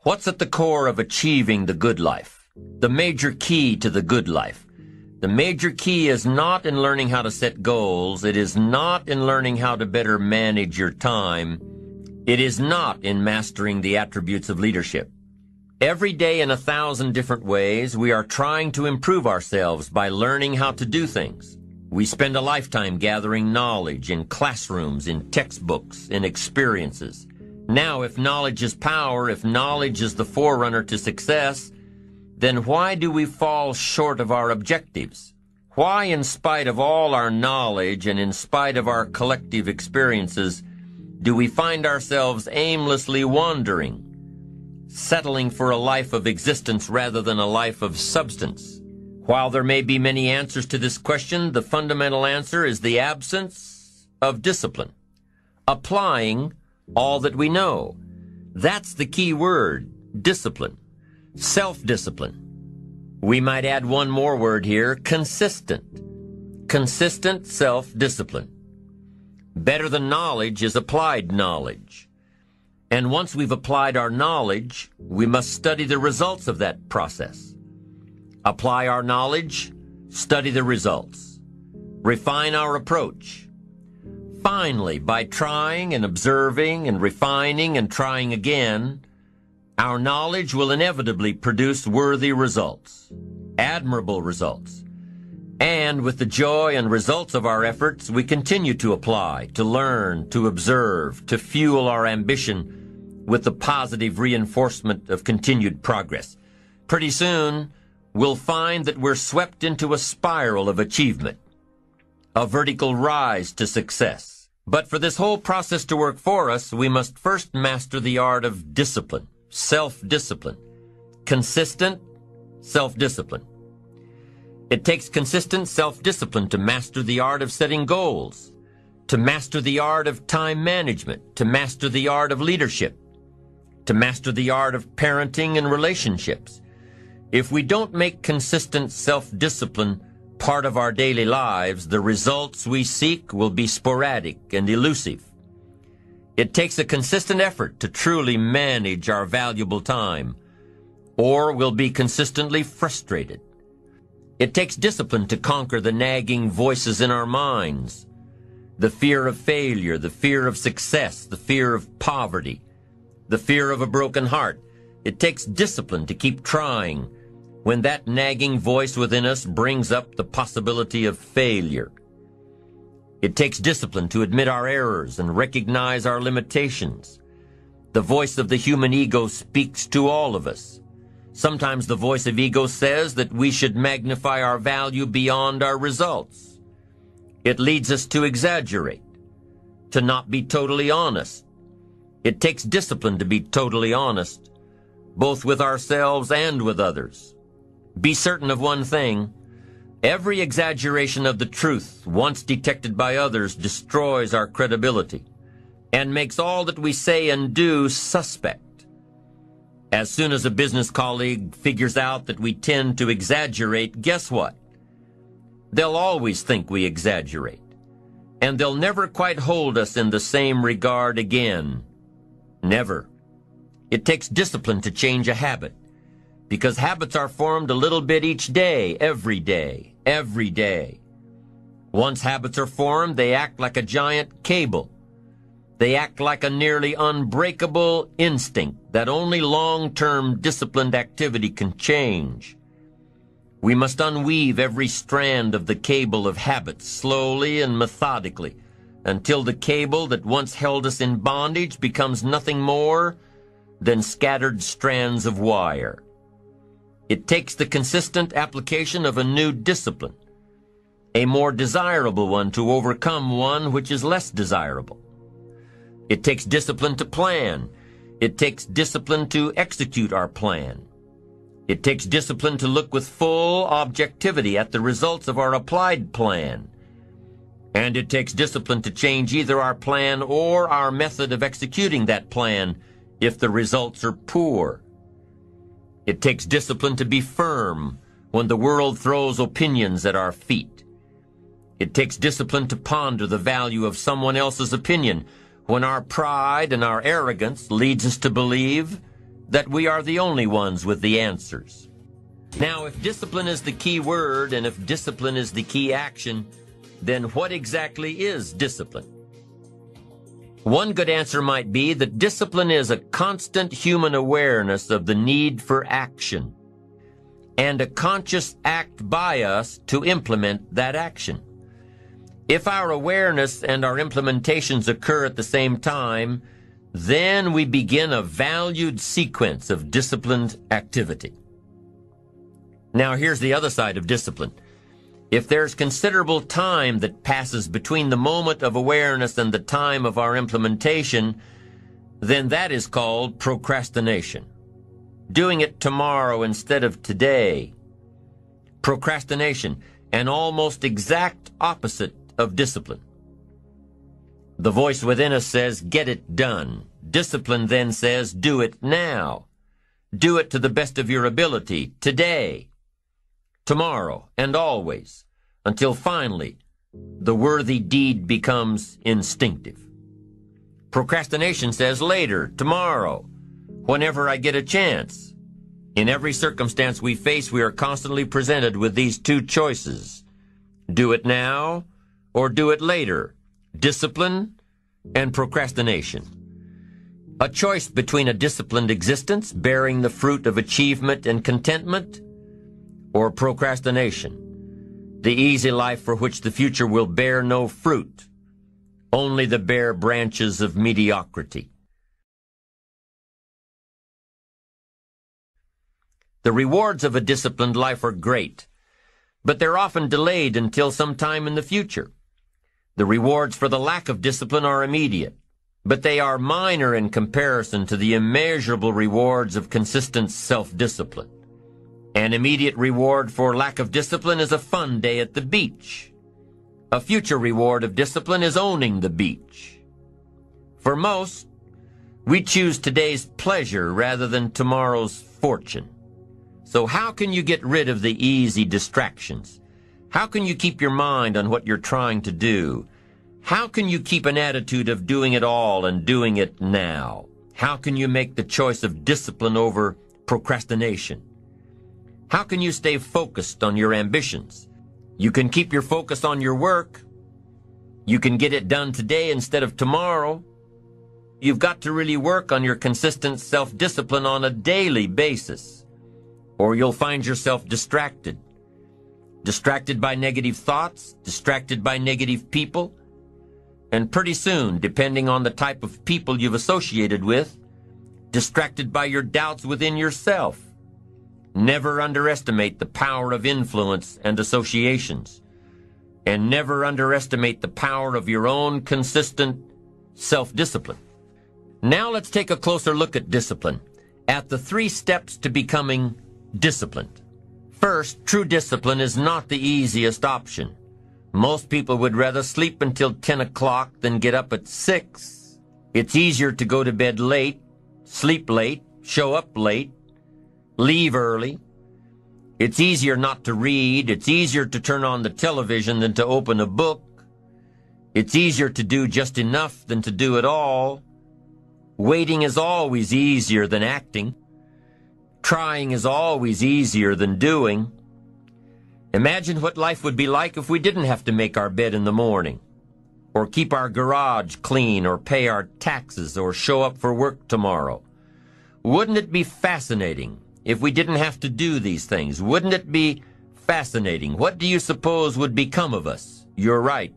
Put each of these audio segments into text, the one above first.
What's at the core of achieving the good life? The major key to the good life. The major key is not in learning how to set goals. It is not in learning how to better manage your time. It is not in mastering the attributes of leadership. Every day in 1,000 different ways, we are trying to improve ourselves by learning how to do things. We spend a lifetime gathering knowledge in classrooms, in textbooks, in experiences. Now, if knowledge is power, if knowledge is the forerunner to success, then why do we fall short of our objectives? Why, in spite of all our knowledge and in spite of our collective experiences, do we find ourselves aimlessly wandering, settling for a life of existence rather than a life of substance? While there may be many answers to this question, the fundamental answer is the absence of discipline. Applying all that we know. That's the key word, discipline. Self-discipline. We might add one more word here, consistent. Consistent self-discipline. Better than knowledge is applied knowledge. And once we've applied our knowledge, we must study the results of that process. Apply our knowledge, study the results. Refine our approach. Finally, by trying and observing and refining and trying again, our knowledge will inevitably produce worthy results, admirable results. And with the joy and results of our efforts, we continue to apply, to learn, to observe, to fuel our ambition with the positive reinforcement of continued progress. Pretty soon, we'll find that we're swept into a spiral of achievement, a vertical rise to success. But for this whole process to work for us, we must first master the art of discipline, self-discipline, consistent self-discipline. It takes consistent self-discipline to master the art of setting goals, to master the art of time management, to master the art of leadership, to master the art of parenting and relationships. If we don't make consistent self-discipline part of our daily lives, the results we seek will be sporadic and elusive. It takes a consistent effort to truly manage our valuable time, or we'll be consistently frustrated. It takes discipline to conquer the nagging voices in our minds, the fear of failure, the fear of success, the fear of poverty, the fear of a broken heart. It takes discipline to keep trying when that nagging voice within us brings up the possibility of failure. It takes discipline to admit our errors and recognize our limitations. The voice of the human ego speaks to all of us. Sometimes the voice of ego says that we should magnify our value beyond our results. It leads us to exaggerate, to not be totally honest. It takes discipline to be totally honest, both with ourselves and with others. Be certain of one thing: every exaggeration of the truth, once detected by others, destroys our credibility and makes all that we say and do suspect. As soon as a business colleague figures out that we tend to exaggerate, guess what? They'll always think we exaggerate, and they'll never quite hold us in the same regard again. Never. It takes discipline to change a habit, because habits are formed a little bit each day, every day, every day. Once habits are formed, they act like a giant cable. They act like a nearly unbreakable instinct that only long-term disciplined activity can change. We must unweave every strand of the cable of habits slowly and methodically until the cable that once held us in bondage becomes nothing more than scattered strands of wire. It takes the consistent application of a new discipline, a more desirable one to overcome one which is less desirable. It takes discipline to plan. It takes discipline to execute our plan. It takes discipline to look with full objectivity at the results of our applied plan. And it takes discipline to change either our plan or our method of executing that plan if the results are poor. It takes discipline to be firm when the world throws opinions at our feet. It takes discipline to ponder the value of someone else's opinion when our pride and our arrogance leads us to believe that we are the only ones with the answers. Now, if discipline is the key word and if discipline is the key action, then what exactly is discipline? One good answer might be that discipline is a constant human awareness of the need for action and a conscious act by us to implement that action. If our awareness and our implementations occur at the same time, then we begin a valued sequence of disciplined activity. Now, here's the other side of discipline. If there's considerable time that passes between the moment of awareness and the time of our implementation, then that is called procrastination. Doing it tomorrow instead of today. Procrastination, an almost exact opposite of discipline. The voice within us says, get it done. Discipline then says, do it now. Do it to the best of your ability, today, tomorrow, and always, until finally the worthy deed becomes instinctive. Procrastination says later, tomorrow, whenever I get a chance. In every circumstance we face, we are constantly presented with these two choices. Do it now or do it later. Discipline and procrastination. A choice between a disciplined existence, bearing the fruit of achievement and contentment, or procrastination, the easy life for which the future will bear no fruit, only the bare branches of mediocrity. The rewards of a disciplined life are great, but they're often delayed until some time in the future. The rewards for the lack of discipline are immediate, but they are minor in comparison to the immeasurable rewards of consistent self-discipline. An immediate reward for lack of discipline is a fun day at the beach. A future reward of discipline is owning the beach. For most, we choose today's pleasure rather than tomorrow's fortune. So how can you get rid of the easy distractions? How can you keep your mind on what you're trying to do? How can you keep an attitude of doing it all and doing it now? How can you make the choice of discipline over procrastination? How can you stay focused on your ambitions? You can keep your focus on your work. You can get it done today instead of tomorrow. You've got to really work on your consistent self-discipline on a daily basis, or you'll find yourself distracted. Distracted by negative thoughts, distracted by negative people, and pretty soon, depending on the type of people you've associated with, distracted by your doubts within yourself. Never underestimate the power of influence and associations, and never underestimate the power of your own consistent self-discipline. Now let's take a closer look at discipline, at the 3 steps to becoming disciplined. First, true discipline is not the easiest option. Most people would rather sleep until 10 o'clock than get up at 6. It's easier to go to bed late, sleep late, show up late, leave early. It's easier not to read. It's easier to turn on the television than to open a book. It's easier to do just enough than to do it all. Waiting is always easier than acting. Trying is always easier than doing. Imagine what life would be like if we didn't have to make our bed in the morning, or keep our garage clean, or pay our taxes, or show up for work tomorrow. Wouldn't it be fascinating if we didn't have to do these things? Wouldn't it be fascinating? What do you suppose would become of us? You're right.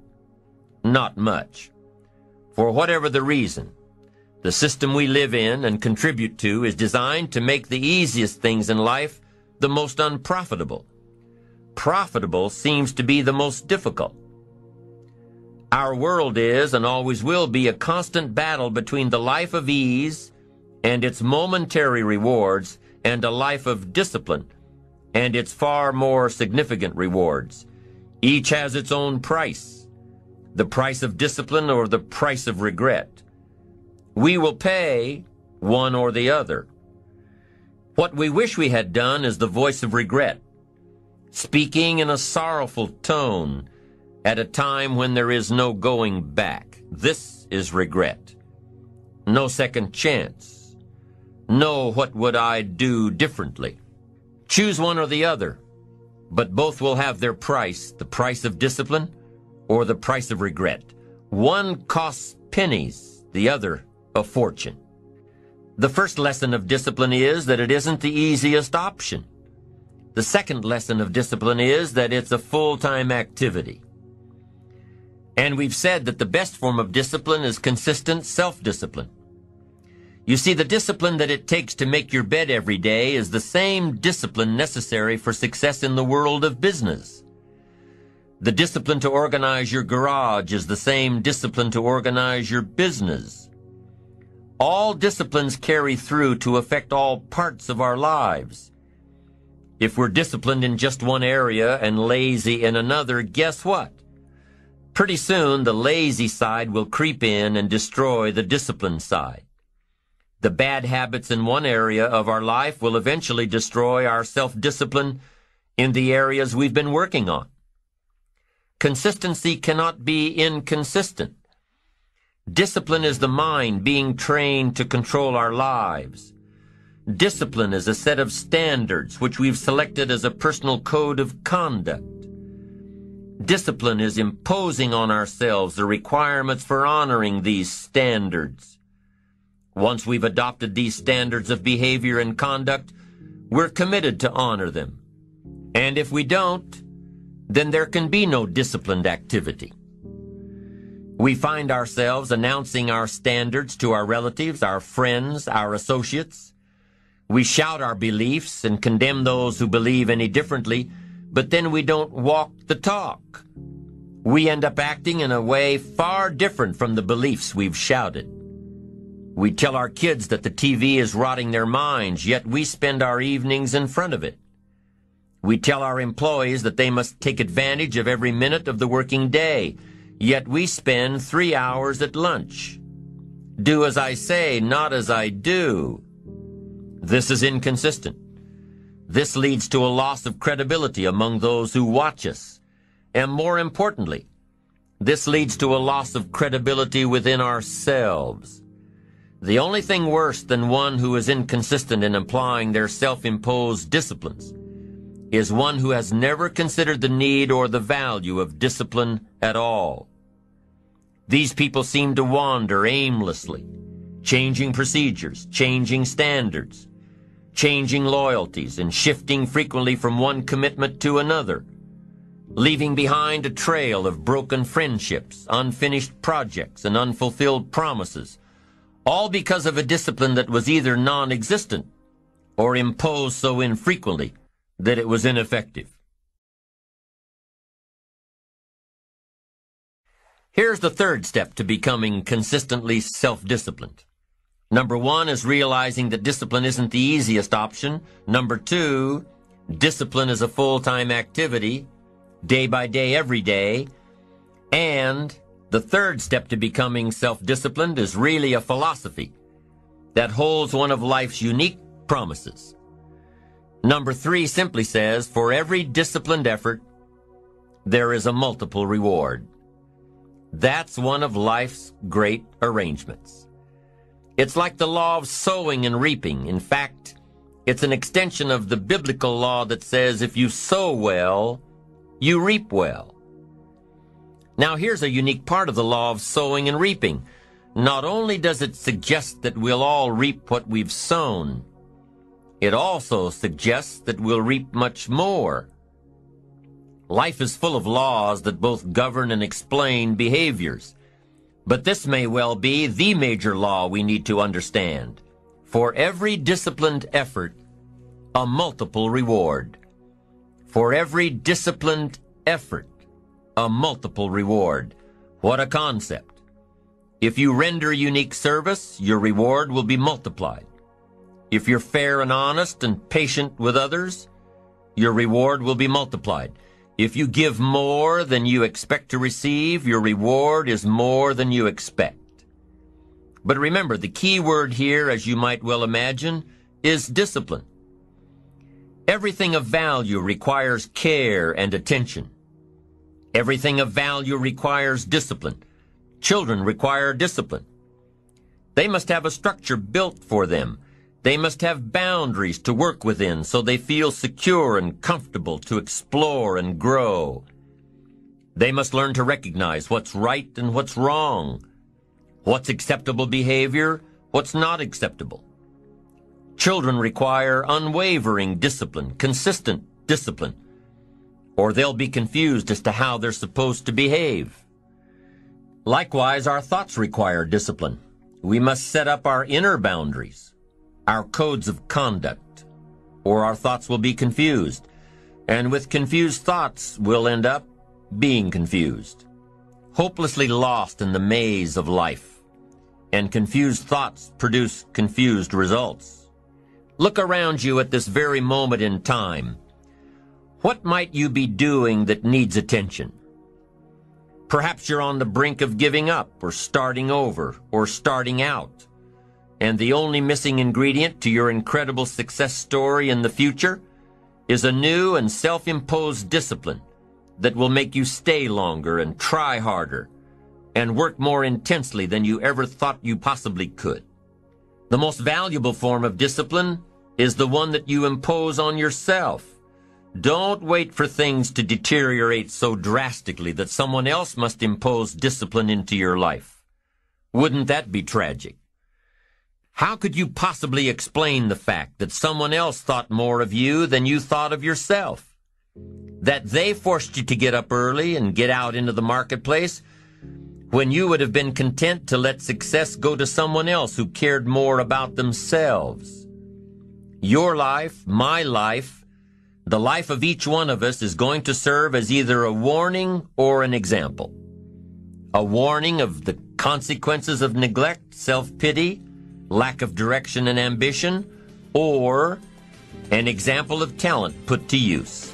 Not much. For whatever the reason, the system we live in and contribute to is designed to make the easiest things in life the most unprofitable. Profitable seems to be the most difficult. Our world is and always will be a constant battle between the life of ease and its momentary rewards and a life of discipline and its far more significant rewards. Each has its own price, the price of discipline or the price of regret. We will pay one or the other. What we wish we had done is the voice of regret, speaking in a sorrowful tone at a time when there is no going back. This is regret. No second chance. No, what would I do differently? Choose one or the other, but both will have their price, the price of discipline or the price of regret. One costs pennies, the other a fortune. The first lesson of discipline is that it isn't the easiest option. The second lesson of discipline is that it's a full-time activity. And we've said that the best form of discipline is consistent self-discipline. You see, the discipline that it takes to make your bed every day is the same discipline necessary for success in the world of business. The discipline to organize your garage is the same discipline to organize your business. All disciplines carry through to affect all parts of our lives. If we're disciplined in just one area and lazy in another, guess what? Pretty soon, the lazy side will creep in and destroy the disciplined side. The bad habits in one area of our life will eventually destroy our self-discipline in the areas we've been working on. Consistency cannot be inconsistent. Discipline is the mind being trained to control our lives. Discipline is a set of standards which we've selected as a personal code of conduct. Discipline is imposing on ourselves the requirements for honoring these standards. Once we've adopted these standards of behavior and conduct, we're committed to honor them. And if we don't, then there can be no disciplined activity. We find ourselves announcing our standards to our relatives, our friends, our associates. We shout our beliefs and condemn those who believe any differently, but then we don't walk the talk. We end up acting in a way far different from the beliefs we've shouted. We tell our kids that the TV is rotting their minds, yet we spend our evenings in front of it. We tell our employees that they must take advantage of every minute of the working day, yet we spend 3 hours at lunch. Do as I say, not as I do. This is inconsistent. This leads to a loss of credibility among those who watch us. And more importantly, this leads to a loss of credibility within ourselves. The only thing worse than one who is inconsistent in applying their self-imposed disciplines is one who has never considered the need or the value of discipline at all. These people seem to wander aimlessly, changing procedures, changing standards, changing loyalties, and shifting frequently from one commitment to another, leaving behind a trail of broken friendships, unfinished projects, and unfulfilled promises, all because of a discipline that was either non-existent or imposed so infrequently that it was ineffective. Here's the third step to becoming consistently self-disciplined. Number 1 is realizing that discipline isn't the easiest option. Number 2, discipline is a full-time activity, day by day, every day. And the third step to becoming self-disciplined is really a philosophy that holds one of life's unique promises. Number 3 simply says, for every disciplined effort, there is a multiple reward. That's one of life's great arrangements. It's like the law of sowing and reaping. In fact, it's an extension of the biblical law that says if you sow well, you reap well. Now here's a unique part of the law of sowing and reaping. Not only does it suggest that we'll all reap what we've sown, it also suggests that we'll reap much more. Life is full of laws that both govern and explain behaviors. But this may well be the major law we need to understand. For every disciplined effort, a multiple reward. For every disciplined effort, a multiple reward. What a concept. If you render unique service, your reward will be multiplied. If you're fair and honest and patient with others, your reward will be multiplied. If you give more than you expect to receive, your reward is more than you expect. But remember, the key word here, as you might well imagine, is discipline. Everything of value requires care and attention. Everything of value requires discipline. Children require discipline. They must have a structure built for them. They must have boundaries to work within so they feel secure and comfortable to explore and grow. They must learn to recognize what's right and what's wrong, what's acceptable behavior, what's not acceptable. Children require unwavering discipline, consistent discipline, or they'll be confused as to how they're supposed to behave. Likewise, our thoughts require discipline. We must set up our inner boundaries, our codes of conduct, or our thoughts will be confused. And with confused thoughts, we'll end up being confused, hopelessly lost in the maze of life. And confused thoughts produce confused results. Look around you at this very moment in time. What might you be doing that needs attention? Perhaps you're on the brink of giving up, or starting over, or starting out. And the only missing ingredient to your incredible success story in the future is a new and self-imposed discipline that will make you stay longer and try harder and work more intensely than you ever thought you possibly could. The most valuable form of discipline is the one that you impose on yourself. Don't wait for things to deteriorate so drastically that someone else must impose discipline into your life. Wouldn't that be tragic? How could you possibly explain the fact that someone else thought more of you than you thought of yourself? That they forced you to get up early and get out into the marketplace when you would have been content to let success go to someone else who cared more about themselves. Your life, my life, the life of each one of us is going to serve as either a warning or an example. A warning of the consequences of neglect, self-pity, lack of direction and ambition, or an example of talent put to use.